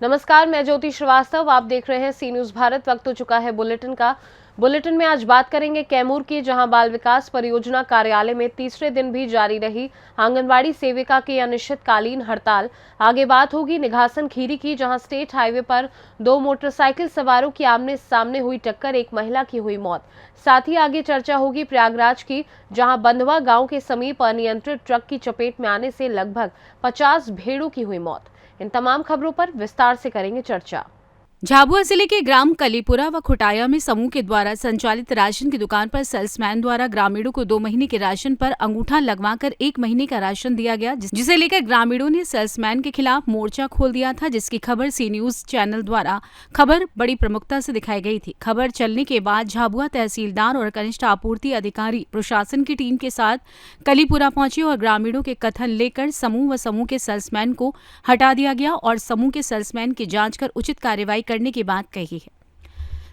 नमस्कार, मैं ज्योति श्रीवास्तव। आप देख रहे हैं सी न्यूज भारत। वक्त हो चुका है बुलेटिन का। बुलेटिन में आज बात करेंगे कैमूर की, जहां बाल विकास परियोजना कार्यालय में तीसरे दिन भी जारी रही आंगनबाड़ी सेविका की अनिश्चितकालीन हड़ताल। आगे बात होगी निघासन खीरी की, जहां स्टेट हाईवे पर दो मोटरसाइकिल सवारों की आमने सामने हुई टक्कर, एक महिला की हुई मौत। साथ ही आगे चर्चा होगी प्रयागराज की, जहां बंधवा गांव के समीप अनियंत्रित ट्रक की चपेट में आने से लगभग 50 भेड़ों की हुई मौत। इन तमाम खबरों पर विस्तार से करेंगे चर्चा। झाबुआ जिले के ग्राम कलीपुरा व खुटाया में समूह के द्वारा संचालित राशन की दुकान पर सेल्समैन द्वारा ग्रामीणों को 2 महीने के राशन पर अंगूठा लगवाकर 1 महीने का राशन दिया गया, जिसे लेकर ग्रामीणों ने सेल्समैन के खिलाफ मोर्चा खोल दिया था, जिसकी खबर सी न्यूज चैनल द्वारा खबर बड़ी प्रमुखता से दिखाई गई थी। खबर चलने के बाद झाबुआ तहसीलदार और कनिष्ठ आपूर्ति अधिकारी प्रशासन की टीम के साथ कलीपुरा पहुंचे और ग्रामीणों के कथन लेकर समूह व समूह के सेल्समैन को हटा दिया गया और समूह के सेल्समैन की जांच कर उचित कार्रवाई करने की बात कही है।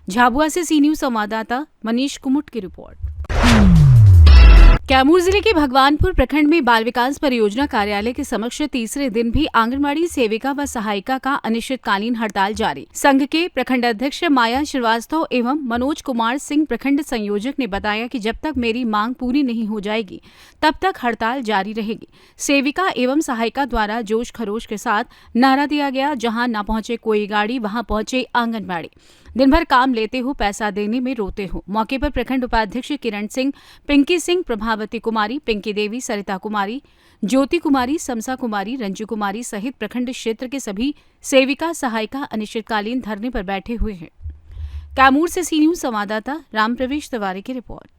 झाबुआ से सी न्यूज संवाददाता मनीष कुमुट की रिपोर्ट। कैमूर जिले के भगवानपुर प्रखंड में बाल विकास परियोजना कार्यालय के समक्ष तीसरे दिन भी आंगनबाड़ी सेविका व सहायिका का अनिश्चितकालीन हड़ताल जारी। संघ के प्रखंड अध्यक्ष माया श्रीवास्तव एवं मनोज कुमार सिंह प्रखंड संयोजक ने बताया कि जब तक मेरी मांग पूरी नहीं हो जाएगी तब तक हड़ताल जारी रहेगी। सेविका एवं सहायिका द्वारा जोश खरोश के साथ नारा दिया गया, जहां न पहुंचे कोई गाड़ी वहां पहुंचे आंगनबाड़ी। दिन भर काम लेते हो, पैसा देने में रोते हो। मौके पर प्रखंड उपाध्यक्ष किरण सिंह, पिंकी सिंह, प्रभावती कुमारी, पिंकी देवी, सरिता कुमारी, ज्योति कुमारी, समसा कुमारी, रंजू कुमारी सहित प्रखंड क्षेत्र के सभी सेविका सहायिका अनिश्चितकालीन धरने पर बैठे हुए हैं। कैमूर से सी न्यूज संवाददाता राम प्रवेश तिवारी की रिपोर्ट।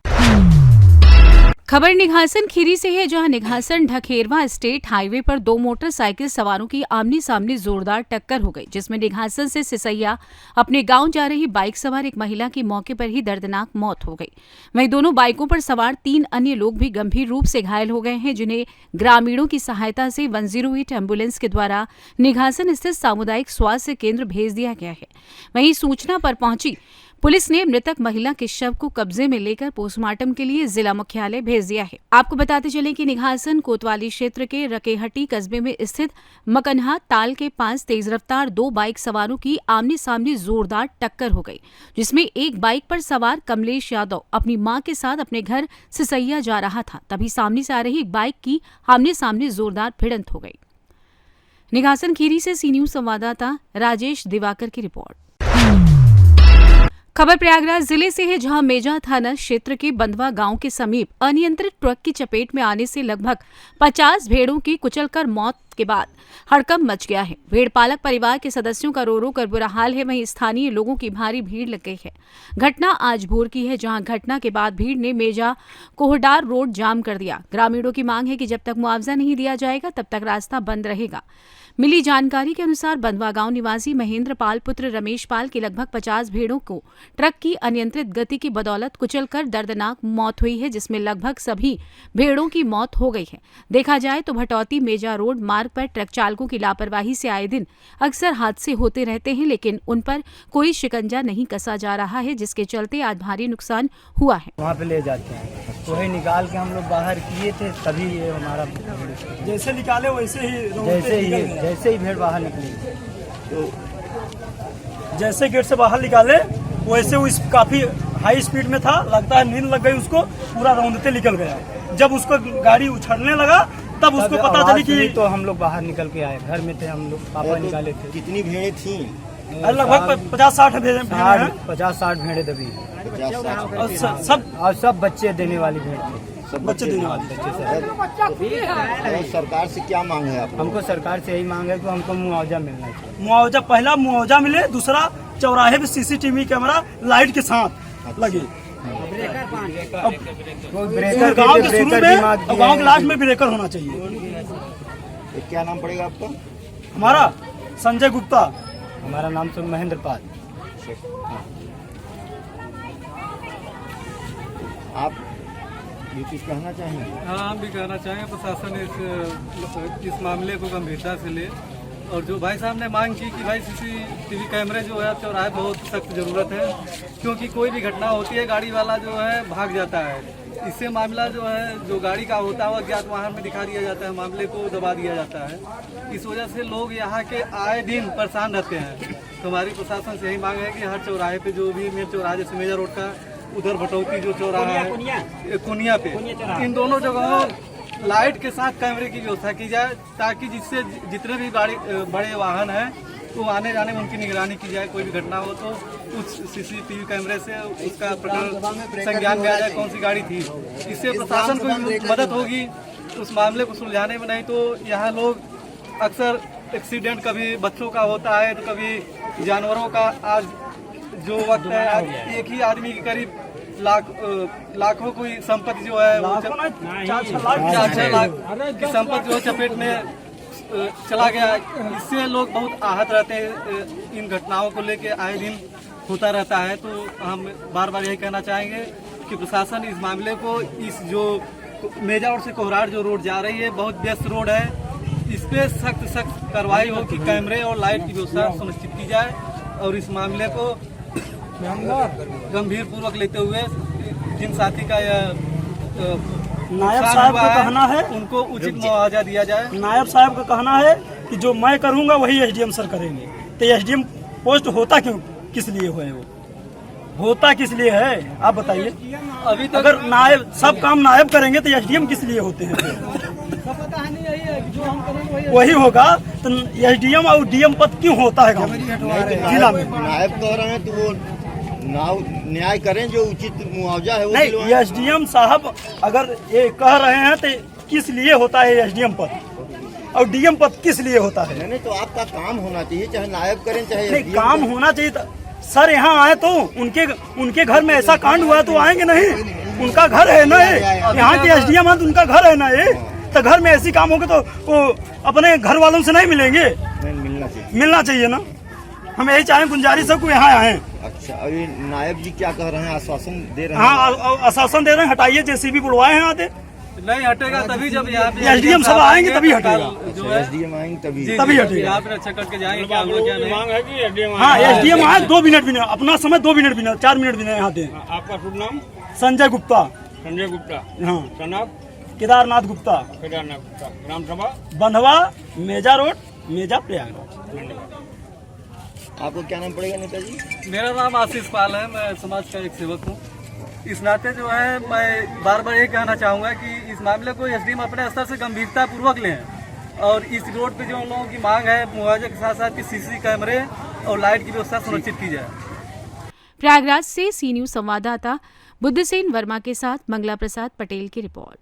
खबर निघासन खीरी से है, जहां निघासन ढखेरवा स्टेट हाईवे पर 2 मोटरसाइकिल सवारों की आमने सामने जोरदार टक्कर हो गई, जिसमें निघासन से सिसैया अपने गांव जा रही बाइक सवार एक महिला की मौके पर ही दर्दनाक मौत हो गई। वहीं दोनों बाइकों पर सवार 3 अन्य लोग भी गंभीर रूप से घायल हो गए हैं, जिन्हें ग्रामीणों की सहायता से 108 एम्बुलेंस के द्वारा निघासन स्थित सामुदायिक स्वास्थ्य केंद्र भेज दिया गया है। वहीं सूचना पर पहुंची पुलिस ने मृतक महिला के शव को कब्जे में लेकर पोस्टमार्टम के लिए जिला मुख्यालय भेज दिया है। आपको बताते चले कि निघासन कोतवाली क्षेत्र के रकेहटी कस्बे में स्थित मकनहा ताल के पास तेज रफ्तार 2 बाइक सवारों की आमने सामने जोरदार टक्कर हो गई, जिसमें एक बाइक पर सवार कमलेश यादव अपनी मां के साथ अपने घर सिसैया जा रहा था, तभी सामने से आ रही एक बाइक की आमने सामने जोरदार भिड़ंत हो गई। निघासन खीरी से सी न्यूज संवाददाता राजेश दिवाकर की रिपोर्ट। खबर प्रयागराज जिले से है, जहां मेजा थाना क्षेत्र के बंधवा गांव के समीप अनियंत्रित ट्रक की चपेट में आने से लगभग 50 भेड़ों की कुचलकर मौत के बाद हड़कंप मच गया है। भेड़ पालक परिवार के सदस्यों का रो रो कर बुरा हाल है। वहीं स्थानीय लोगों की भारी भीड़ लग गई है। घटना आज भोर की है, जहां घटना के बाद भीड़ ने मेजा कोहडार रोड जाम कर दिया। ग्रामीणों की मांग है कि जब तक मुआवजा नहीं दिया जाएगा तब तक रास्ता बंद रहेगा। मिली जानकारी के अनुसार बंधवा गांव निवासी महेंद्र पाल पुत्र रमेश पाल की लगभग 50 भेड़ों को ट्रक की अनियंत्रित गति की बदौलत कुचलकर दर्दनाक मौत हुई है, जिसमें लगभग सभी भेड़ों की मौत हो गई है। देखा जाए तो भटौती मेजा रोड मार्ग पर ट्रक चालकों की लापरवाही से आए दिन अक्सर हादसे होते रहते हैं, लेकिन उन पर कोई शिकंजा नहीं कसा जा रहा है, जिसके चलते आज भारी नुकसान हुआ है। वहाँ पे ले जाते हैं, वही निकाल के हम लोग बाहर किए थे, तभी ये हमारा जैसे निकाले जैसे ही भेड़ बाहर निकली, तो जैसे गेट से बाहर निकाले वैसे वो काफी हाई स्पीड में था, लगता है नींद लग गई उसको, पूरा रौंदते निकल गया। जब उसको गाड़ी उछलने लगा तब उसको पता चली कि तो हम लोग बाहर निकल के आए, घर में थे हम लोग, पापा निकाले थे। कितनी भेड़ें थी? लगभग 50-60 भेड़ें, 50-60 भेड़े दबी, और सब बच्चे देने वाली भेड़ थे, सब बच्चे देने वाले। तो सरकार से क्या मांग है आपको? हमको सरकार से यही मांग है कि हमको मुआवजा मिलना चाहिए। मुआवजा, पहला मुआवजा मिले, दूसरा चौराहे पे CCTV कैमरा लाइट के साथ लगे। गाँव के शुरू में और गाँव के लास्ट में ब्रेकर होना चाहिए। तो क्या नाम पड़ेगा आपका? हमारा संजय गुप्ता। हमारा नाम तो महेंद्र पाल। आप ये कुछ कहना चाहेंगे? हाँ, हम भी कहना चाहेंगे प्रशासन इस मामले को गंभीरता से ले, और जो भाई साहब ने मांग की कि भाई CCTV कैमरे जो है चौराहे बहुत सख्त जरूरत है, क्योंकि कोई भी घटना होती है गाड़ी वाला जो है भाग जाता है, इससे मामला जो है, जो गाड़ी का होता है अज्ञात वाहन में दिखा दिया जाता है, मामले को दबा दिया जाता है। इस वजह से लोग यहाँ के आए दिन परेशान रहते हैं। तो हमारी प्रशासन से यही मांग है कि हर चौराहे पे, जो भी मेन चौराहा जैसे मेजा रोड का, उधर भटौती जो चौराहा है कुनिया पे, इन दोनों जगहों लाइट के साथ कैमरे की व्यवस्था की जाए, ताकि जिससे जितने भी बड़े वाहन हैं तो आने जाने में उनकी निगरानी की जाए। कोई भी घटना हो तो उस सीसीटीवी कैमरे से उसका प्रकरण संज्ञान में आ जाए कौन सी गाड़ी थी। इससे प्रशासन को भी मदद होगी उस मामले को सुलझाने में। नहीं तो यहाँ लोग अक्सर एक्सीडेंट कभी बच्चों का होता है तो कभी जानवरों का। आज जो वक्त है, आज एक ही आदमी के करीब लाखों की संपत्ति जो है, 4-6 लाख की संपत्ति जो चपेट में चला गया। इससे लोग बहुत आहत रहते हैं। इन घटनाओं को लेके आए दिन होता रहता है। तो हम बार बार यही कहना चाहेंगे कि प्रशासन इस मामले को, इस जो मेजा रोड से कोहरार जो रोड जा रही है, बहुत व्यस्त रोड है, इस पे सख्त कार्रवाई हो कि कैमरे और लाइट की व्यवस्था सुनिश्चित की जाए। और इस मामले को गंभीर पूर्वक लेते हुए जिन साथी का यह नायब साहब का कहना है उनको उचित मुआवजा दिया जाए। नायब साहब का कहना है कि जो मैं करूंगा वही एसडीएम सर करेंगे। तो एसडीएम पोस्ट होता क्यों, किस लिए है वो, होता किस लिए है आप बताइए। अभी तक अगर नायब सब काम नायब करेंगे तो एसडीएम किस लिए होते हैं? वही होगा तो एसडीएम और डीएम पद क्यों होता है जिला में? नायब कह रहे हैं तो वो न्याय करें, जो उचित मुआवजा है वो नहीं। एसडीएम साहब अगर ये कह रहे हैं तो किस लिए होता है एसडीएम पद, और डीएम पद किस लिए होता है? नहीं तो आपका काम होना चाहिए, चाहे नायब करें चाहे नहीं, काम होना चाहिए। सर यहाँ आए तो उनके घर में ऐसा कांड हुआ तो आएंगे नहीं? उनका घर है ना ये, यहाँ के एसडीएम है तो उनका घर है ना ये। तो घर में ऐसी काम होगा तो वो अपने घर वालों से नहीं मिलेंगे? मिलना चाहिए ना। हम यही चाहें, गुंजारिश है को यहाँ आए। अच्छा, अभी नायब जी क्या कह रहे हैं, आश्वासन दे रहे हैं? हाँ, आश्वासन दे रहे हैं, हटाइए, जेसीबी बुलवाए हैं आते। नहीं हटेगा तभी जब यहाँ पे एसडीएम सब आएंगे तभी हटेगा। जो है एसडीएम आएंगे तभी हटेगा। यहाँ पे अच्छा करके जाएंगे, क्या हुआ क्या नहीं। हाँ, एसडीएम आए 2 मिनट भी नहीं, अपना समय 2 मिनट भी नहीं, 4 मिनट भी नहीं यहाँ दें। आपका शुभ नाम? संजय गुप्ता। संजय गुप्ता। हाँ। सनाब? केदारनाथ गुप्ता। केदारनाथ गुप्ता। ग्राम सभा? बंधवा, मेजा रोड, मेजा प्रयागराज। धन्यवाद। आपको क्या नाम पड़ेगा नेताजी? मेरा नाम आशीष पाल है, मैं समाज का एक सेवक हूँ। इस नाते जो है मैं बार बार ये कहना चाहूँगा कि इस मामले को एसडीएम अपने स्तर से गंभीरता पूर्वक लें, और इस रोड पे जो उन लोगों की मांग है, मुआवजे के साथ साथ सीसी कैमरे और लाइट की व्यवस्था सुनिश्चित की जाए। प्रयागराज से सी न्यूज संवाददाता बुद्धसेन वर्मा के साथ मंगला प्रसाद पटेल की रिपोर्ट।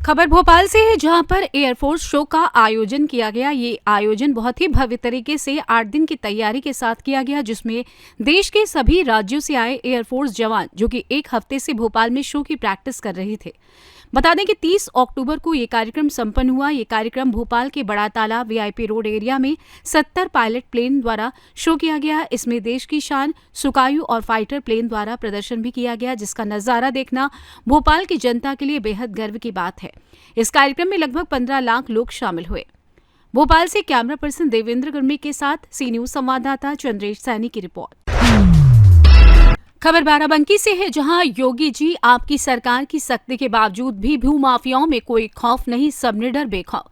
खबर भोपाल से है, जहां पर एयरफोर्स शो का आयोजन किया गया। ये आयोजन बहुत ही भव्य तरीके से 8 दिन की तैयारी के साथ किया गया, जिसमें देश के सभी राज्यों से आए एयरफोर्स जवान, जो कि 1 हफ्ते से भोपाल में शो की प्रैक्टिस कर रहे थे। बता दें कि 30 अक्टूबर को ये कार्यक्रम संपन्न हुआ। ये कार्यक्रम भोपाल के बड़ा तालाब वीआईपी रोड एरिया में 70 पायलट प्लेन द्वारा शो किया गया। इसमें देश की शान सुकायु और फाइटर प्लेन द्वारा प्रदर्शन भी किया गया, जिसका नजारा देखना भोपाल की जनता के लिए बेहद गर्व की बात है। इस कार्यक्रम में लगभग 15 लाख लोग शामिल हुए। भोपाल से कैमरा पर्सन देवेंद्र गुरमी के साथ सी न्यूज संवाददाता चंद्रेश सैनी की रिपोर्ट। खबर बाराबंकी से है, जहां योगी जी आपकी सरकार की सख्ती के बावजूद भी भूमाफियाओं में कोई खौफ नहीं, सब निडर बेखौफ।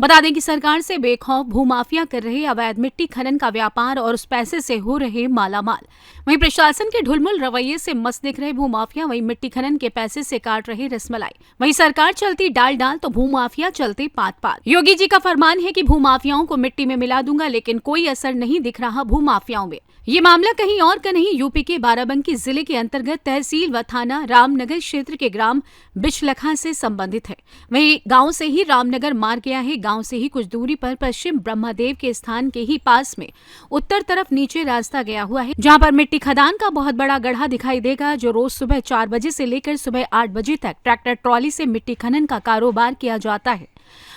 बता दें कि सरकार से बेखौफ भूमाफिया कर रहे अवैध मिट्टी खनन का व्यापार और उस पैसे से हो रहे मालामाल। वहीं प्रशासन के ढुलमुल रवैये से मस्त दिख रहे भूमाफिया वहीं मिट्टी खनन के पैसे से काट रहे रसमलाई। वहीं सरकार चलती डाल डाल तो भूमाफिया चलते पात पात। योगी जी का फरमान है कि भूमाफियाओं को मिट्टी में मिला दूंगा, लेकिन कोई असर नहीं दिख रहा भूमाफियाओं में। ये मामला कहीं और का नहीं, यूपी के बाराबंकी जिले के अंतर्गत तहसील व थाना रामनगर क्षेत्र के ग्राम बिचलखा से संबंधित है। वहीं गांव से ही रामनगर मार्ग गया है। गांव से ही कुछ दूरी पर पश्चिम ब्रह्मदेव के स्थान के ही पास में उत्तर तरफ नीचे रास्ता गया हुआ है, जहां पर मिट्टी खदान का बहुत बड़ा गड्ढा दिखाई देगा, जो रोज सुबह 4 बजे से लेकर सुबह 8 बजे तक ट्रैक्टर ट्रॉली से मिट्टी खनन का कारोबार किया जाता है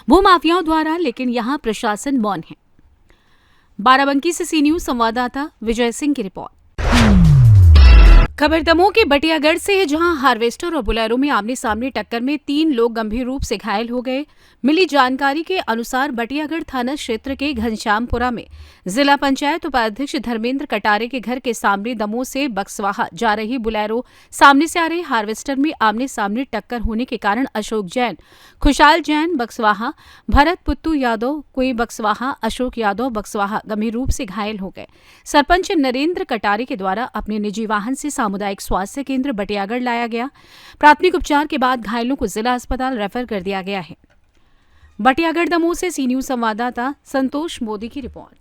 भूमाफियाओं द्वारा, लेकिन यहाँ प्रशासन मौन है। बाराबंकी से सी न्यूज संवाददाता विजय सिंह की रिपोर्ट। खबर दमोह के बटियागढ़ से है, जहां हार्वेस्टर और बुलेरो में आमने सामने टक्कर में 3 लोग गंभीर रूप से घायल हो गए। मिली जानकारी के अनुसार बटियागढ़ थाना क्षेत्र के घनश्यामपुरा में जिला पंचायत उपाध्यक्ष धर्मेंद्र कटारे के घर के सामने दमोह से बक्सवाहा जा रही बुलेरो सामने से आ रही हार्वेस्टर में आमने सामने टक्कर होने के कारण अशोक जैन, खुशहाल जैन बक्सवाहा, भरत पुत्तू यादव कुई बक्सवाहा, अशोक यादव बक्सवाहा गंभीर रूप से घायल हो गए। सरपंच नरेंद्र कटारे के द्वारा अपने निजी वाहन से सामुदायिक स्वास्थ्य केंद्र बटियागढ़ लाया गया। प्राथमिक उपचार के बाद घायलों को जिला अस्पताल रेफर कर दिया गया है। बटियागढ़ दमोह से सी न्यूज संवाददाता संतोष मोदी की रिपोर्ट।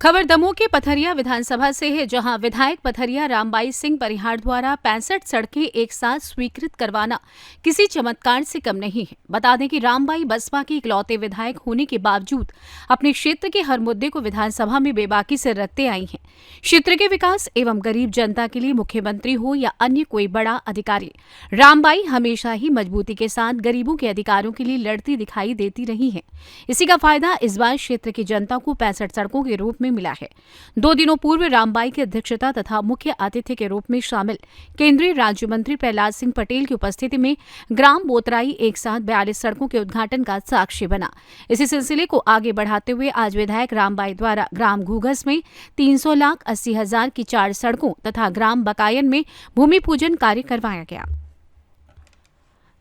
खबर दमोह के पथरिया विधानसभा से है, जहां विधायक पथरिया रामबाई सिंह परिहार द्वारा 65 सड़कें एक साथ स्वीकृत करवाना किसी चमत्कार से कम नहीं है। बता दें कि रामबाई बसपा के इकलौते विधायक होने के बावजूद अपने क्षेत्र के हर मुद्दे को विधानसभा में बेबाकी से रखते आई हैं। क्षेत्र के विकास एवं गरीब जनता के लिए मुख्यमंत्री हो या अन्य कोई बड़ा अधिकारी, रामबाई हमेशा ही मजबूती के साथ गरीबों के अधिकारों के लिए लड़ती दिखाई देती रही है। इसी का फायदा इस बार क्षेत्र की जनता को 65 सड़कों के रूप में मिला है। 2 दिनों पूर्व रामबाई की अध्यक्षता तथा मुख्य अतिथि के रूप में शामिल केंद्रीय राज्य मंत्री प्रहलाद सिंह पटेल की उपस्थिति में ग्राम बोतराई एक साथ 42 सड़कों के उद्घाटन का साक्षी बना। इसी सिलसिले को आगे बढ़ाते हुए आज विधायक रामबाई द्वारा ग्राम घूघस में 300,80,000 की 4 सड़कों तथा ग्राम बकायन में भूमि पूजन कार्य करवाया गया।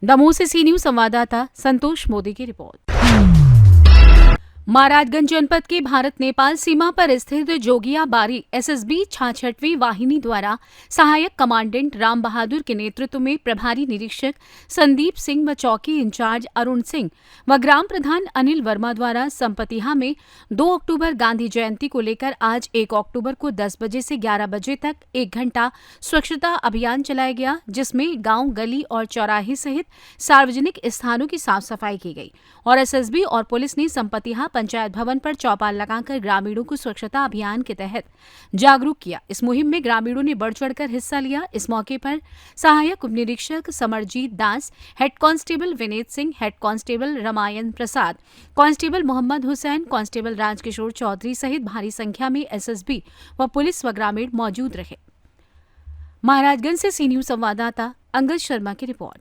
दमोह से सी न्यूज संवाददाता संतोष मोदी की रिपोर्ट। महाराजगंज जनपद के भारत नेपाल सीमा पर स्थित जोगिया बारी एसएसबी 66वीं वाहिनी द्वारा सहायक कमांडेंट राम बहादुर के नेतृत्व में प्रभारी निरीक्षक संदीप सिंह व चौकी इंचार्ज अरुण सिंह व ग्राम प्रधान अनिल वर्मा द्वारा संपतिहा में 2 अक्टूबर गांधी जयंती को लेकर आज 1 अक्टूबर को 10 बजे से 11 बजे तक 1 घंटा स्वच्छता अभियान चलाया गया, जिसमें गांव, गली और चौराहे सहित सार्वजनिक स्थानों की साफ सफाई की गई और एसएसबी और पुलिस ने संपतिहा पंचायत भवन पर चौपाल लगाकर ग्रामीणों को स्वच्छता अभियान के तहत जागरूक किया। इस मुहिम में ग्रामीणों ने बढ़ चढ़कर हिस्सा लिया। इस मौके पर सहायक उप निरीक्षक Samarjeet Das, head constable Vineet Singh, head constable Ramayan Prasad, constable Mohammad Hussain, constable Rajkishore Chaudhary सहित भारी संख्या में एसएसबी व पुलिस व ग्रामीण मौजूद रहे। महाराजगंज से सी न्यूज संवाददाता अंगद शर्मा की रिपोर्ट।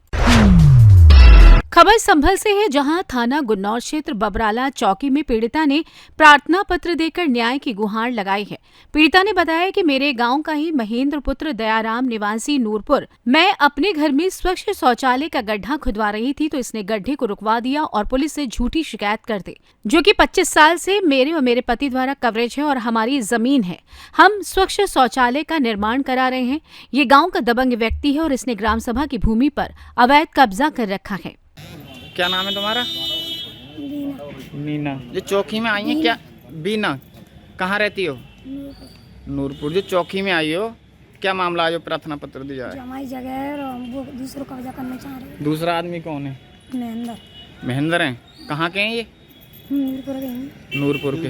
खबर संभल से है, जहां थाना गुन्नौर क्षेत्र बबराला चौकी में पीड़िता ने प्रार्थना पत्र देकर न्याय की गुहार लगाई है। पीड़िता ने बताया कि मेरे गांव का ही महेंद्र पुत्र दयाराम निवासी नूरपुर, मैं अपने घर में स्वच्छ शौचालय का गड्ढा खुदवा रही थी तो इसने गड्ढे को रुकवा दिया और पुलिस से झूठी शिकायत कर दी, जो कि 25 साल से मेरे व मेरे पति द्वारा कवरेज है और हमारी जमीन है। हम स्वच्छ शौचालय का निर्माण करा रहे हैं। ये गाँव का दबंग व्यक्ति है और इसने ग्राम सभा की भूमि पर अवैध कब्जा कर रखा है। क्या नाम है तुम्हारा? मीना। जो चौकी में आई है क्या? बीना। कहाँ रहती हो? नूरपुर। जो चौकी में आई हो, क्या मामला है जो प्रार्थना पत्र दिया है? हमारी जगह है और वो दूसरों का कब्जा करना चाह रहे हैं। दूसरा आदमी कौन है? महेंद्र। महेंद्र हैं? कहाँ के हैं ये? नूरपुर के हैं। नूरपुर के।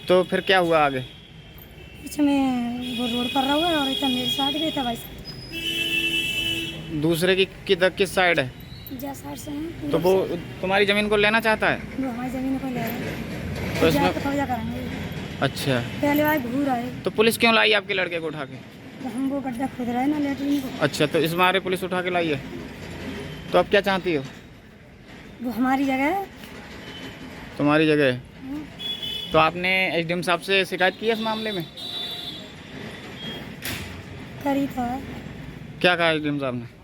तो फिर क्या हुआ आगे? इसमें वो रोड पर रहा हुआ और इतना मेरे साथ गए था भाई। दूसरे की किस साइड है? साइड से हैं। तो वो तुम्हारी जमीन को लेना चाहता है? वो हमारी जमीन को ले रहे हैं। तो इसमें कब्जा करेंगे। अच्छा, पहले बार घूर आए तो पुलिस क्यों लाई आपके लड़के को उठा के? तो हम वो गड्ढा खोद रहे हैं ना लेटरिन को। अच्छा, तो इस मारे पुलिस उठा के लाई है। तो अब क्या चाहती हो? वो हमारी जगह है। तुम्हारी जगह है? तो आपने एसडीएम साहब से शिकायत की है इस मामले में? करी तो है। क्या कहा एसडीएम साहब ने?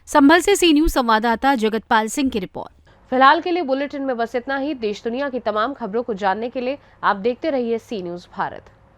संभल से सी न्यूज संवाददाता जगतपाल सिंह की रिपोर्ट। फिलहाल के लिए बुलेटिन में बस इतना ही। देश दुनिया की तमाम खबरों को जानने के लिए आप देखते रहिए सी न्यूज भारत।